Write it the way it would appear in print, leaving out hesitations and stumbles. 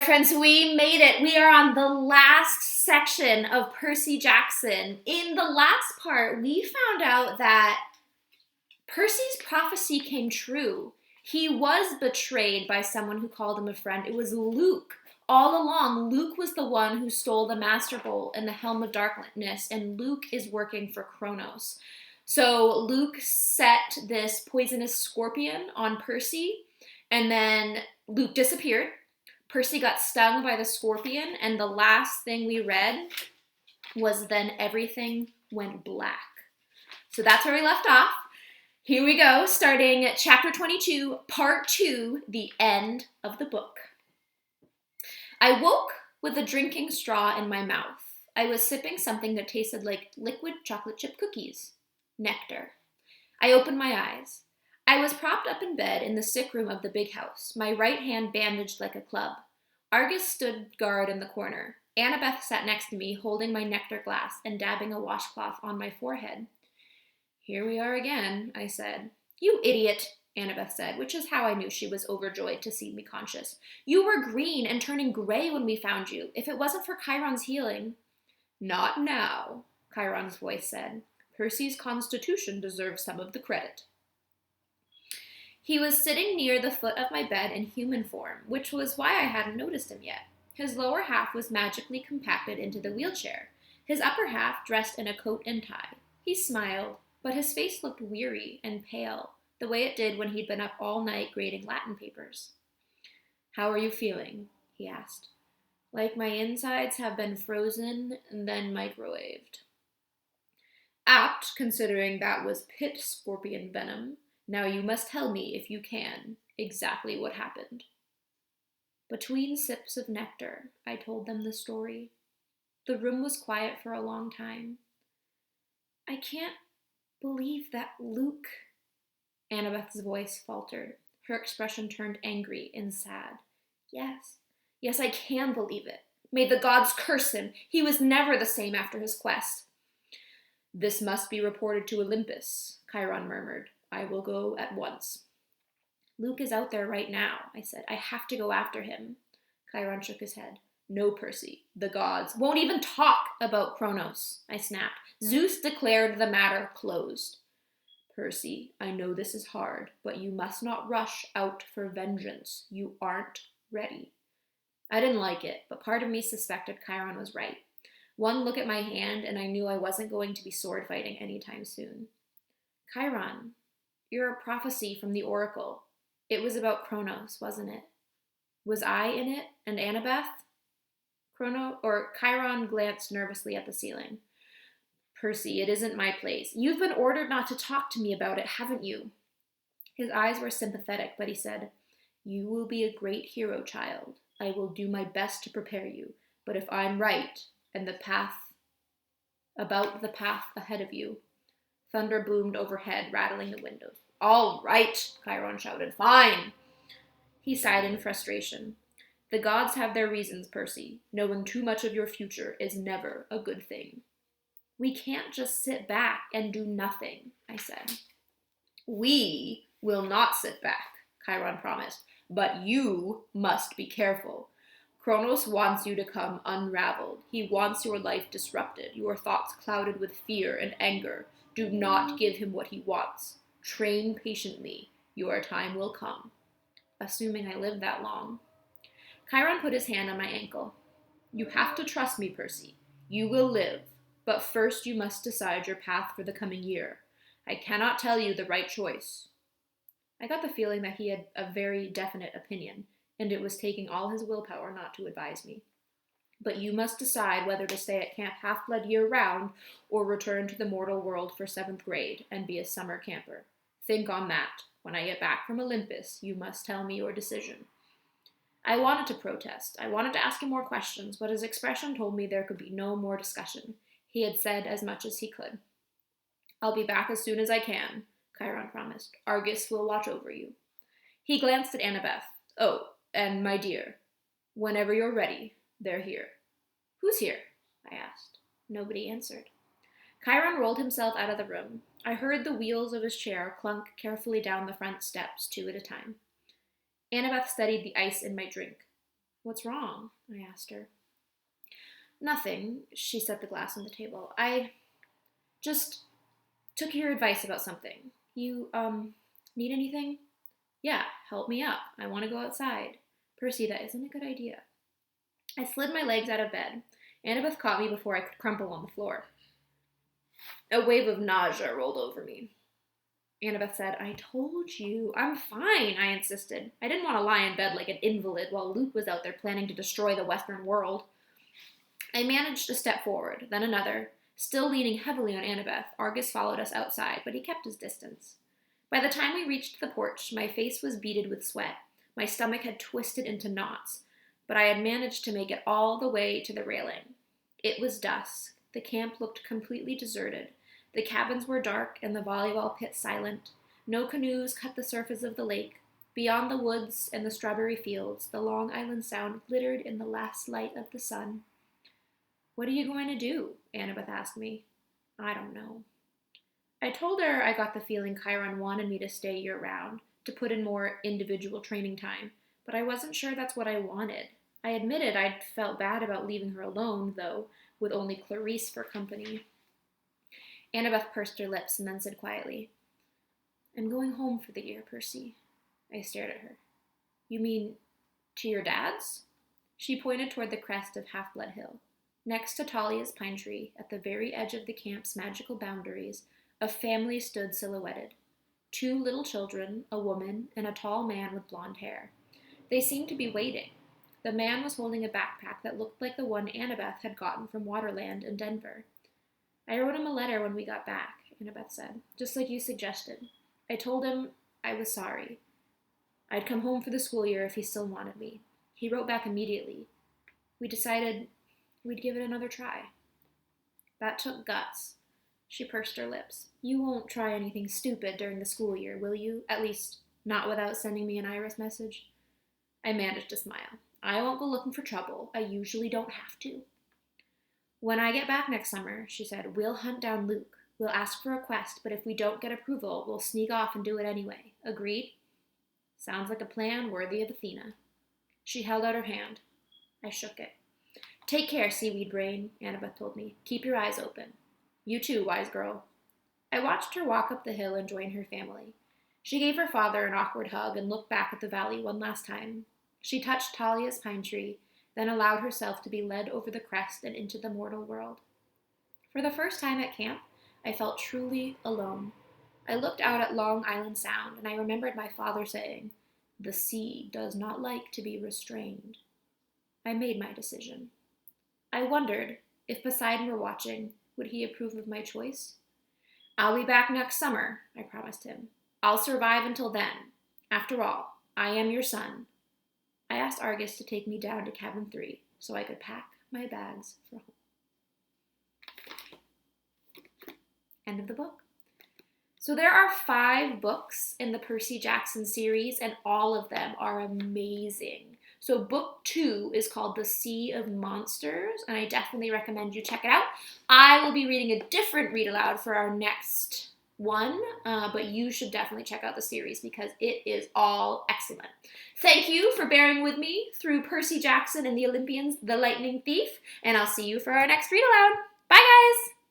friends, we made it. We are on the last section of Percy Jackson. In the last part, we found out that Percy's prophecy came true. He was betrayed by someone who called him a friend. It was Luke. All along, Luke was the one who stole the Master Bolt and the Helm of Darkness, and Luke is working for Kronos. So Luke set this poisonous scorpion on Percy, and then Luke disappeared. Percy got stung by the scorpion, and the last thing we read was then everything went black. So that's where we left off. Here we go, starting chapter 22, part 2, the end of the book. I woke with a drinking straw in my mouth. I was sipping something that tasted like liquid chocolate chip cookies. Nectar. I opened my eyes. I was propped up in bed in the sick room of the big house, my right hand bandaged like a club. Argus stood guard in the corner. Annabeth sat next to me, holding my nectar glass and dabbing a washcloth on my forehead. Here we are again, I said. You idiot, Annabeth said, which is how I knew she was overjoyed to see me conscious. You were green and turning gray when we found you. If it wasn't for Chiron's healing. Not now, Chiron's voice said. Percy's constitution deserves some of the credit. He was sitting near the foot of my bed in human form, which was why I hadn't noticed him yet. His lower half was magically compacted into the wheelchair, his upper half dressed in a coat and tie. He smiled, but his face looked weary and pale, the way it did when he'd been up all night grading Latin papers. How are you feeling? He asked. Like my insides have been frozen and then microwaved. Apt, considering that was pit scorpion venom. Now you must tell me, if you can, exactly what happened. Between sips of nectar, I told them the story. The room was quiet for a long time. I can't believe that Luke... Annabeth's voice faltered. Her expression turned angry and sad. Yes, I can believe it. May the gods curse him. He was never the same after his quest. This must be reported to Olympus, Chiron murmured. I will go at once. Luke is out there right now, I said. I have to go after him. Chiron shook his head. No, Percy. The gods won't even talk about Kronos, I snapped. Zeus declared the matter closed. Percy, I know this is hard, but you must not rush out for vengeance. You aren't ready. I didn't like it, but part of me suspected Chiron was right. One look at my hand, and I knew I wasn't going to be sword fighting anytime soon. Chiron, you're a prophecy from the oracle. It was about Kronos, wasn't it? Was I in it, and Annabeth? Chiron glanced nervously at the ceiling. Percy, it isn't my place. You've been ordered not to talk to me about it, haven't you? His eyes were sympathetic, but he said, You will be a great hero, child. I will do my best to prepare you, but if I'm right, and about the path ahead of you. Thunder boomed overhead, rattling the windows. All right, Chiron shouted. Fine. He sighed in frustration. The gods have their reasons, Percy. Knowing too much of your future is never a good thing. We can't just sit back and do nothing, I said. We will not sit back, Chiron promised, but you must be careful. Kronos wants you to come unraveled. He wants your life disrupted, your thoughts clouded with fear and anger. Do not give him what he wants. Train patiently. Your time will come. Assuming I live that long. Chiron put his hand on my ankle. You have to trust me, Percy. You will live, but first you must decide your path for the coming year. I cannot tell you the right choice. I got the feeling that he had a very definite opinion, and it was taking all his willpower not to advise me. But you must decide whether to stay at Camp Half-Blood year-round or return to the mortal world for 7th grade and be a summer camper. Think on that. When I get back from Olympus, you must tell me your decision. I wanted to protest. I wanted to ask him more questions, but his expression told me there could be no more discussion. He had said as much as he could. I'll be back as soon as I can, Chiron promised. Argus will watch over you. He glanced at Annabeth. Oh, and my dear, whenever you're ready, they're here. Who's here? I asked. Nobody answered. Chiron rolled himself out of the room. I heard the wheels of his chair clunk carefully down the front steps, 2 at a time. Annabeth studied the ice in my drink. What's wrong? I asked her. Nothing, she set the glass on the table. I just took your advice about something. You, need anything? Yeah, help me up. I want to go outside. Percy, that isn't a good idea. I slid my legs out of bed. Annabeth caught me before I could crumple on the floor. A wave of nausea rolled over me. Annabeth said, I told you. I'm fine, I insisted. I didn't want to lie in bed like an invalid while Luke was out there planning to destroy the Western world. I managed a step forward, then another. Still leaning heavily on Annabeth, Argus followed us outside, but he kept his distance. By the time we reached the porch, my face was beaded with sweat. My stomach had twisted into knots, but I had managed to make it all the way to the railing. It was dusk. The camp looked completely deserted. The cabins were dark and the volleyball pit silent. No canoes cut the surface of the lake. Beyond the woods and the strawberry fields, the Long Island Sound glittered in the last light of the sun. What are you going to do? Annabeth asked me. I don't know. I told her I got the feeling Chiron wanted me to stay year-round, to put in more individual training time, but I wasn't sure that's what I wanted. I admitted I'd felt bad about leaving her alone, though, with only Clarice for company. Annabeth pursed her lips and then said quietly, I'm going home for the year, Percy. I stared at her. You mean to your dad's? She pointed toward the crest of Half-Blood Hill. Next to Talia's pine tree, at the very edge of the camp's magical boundaries, a family stood silhouetted. 2 little children, a woman, and a tall man with blonde hair. They seemed to be waiting. The man was holding a backpack that looked like the one Annabeth had gotten from Waterland in Denver. I wrote him a letter when we got back, Annabeth said, just like you suggested. I told him I was sorry. I'd come home for the school year if he still wanted me. He wrote back immediately. We decided we'd give it another try. That took guts. She pursed her lips. You won't try anything stupid during the school year, will you? At least, not without sending me an Iris message. I managed to smile. I won't go looking for trouble. I usually don't have to. When I get back next summer, she said, we'll hunt down Luke. We'll ask for a quest, but if we don't get approval, we'll sneak off and do it anyway. Agreed? Sounds like a plan worthy of Athena. She held out her hand. I shook it. Take care, seaweed brain, Annabeth told me. Keep your eyes open. You too, wise girl. I watched her walk up the hill and join her family. She gave her father an awkward hug and looked back at the valley one last time. She touched Talia's pine tree, then allowed herself to be led over the crest and into the mortal world. For the first time at camp, I felt truly alone. I looked out at Long Island Sound, and I remembered my father saying, the sea does not like to be restrained. I made my decision. I wondered, if Poseidon were watching, would he approve of my choice? I'll be back next summer, I promised him. I'll survive until then. After all, I am your son. I asked Argus to take me down to cabin 3 so I could pack my bags for home. End of the book. So there are 5 books in the Percy Jackson series, and all of them are amazing. So book 2 is called The Sea of Monsters, and I definitely recommend you check it out. I will be reading a different read aloud for our next one, but you should definitely check out the series because it is all excellent. Thank you for bearing with me through Percy Jackson and the Olympians, The Lightning Thief, and I'll see you for our next read aloud. Bye, guys!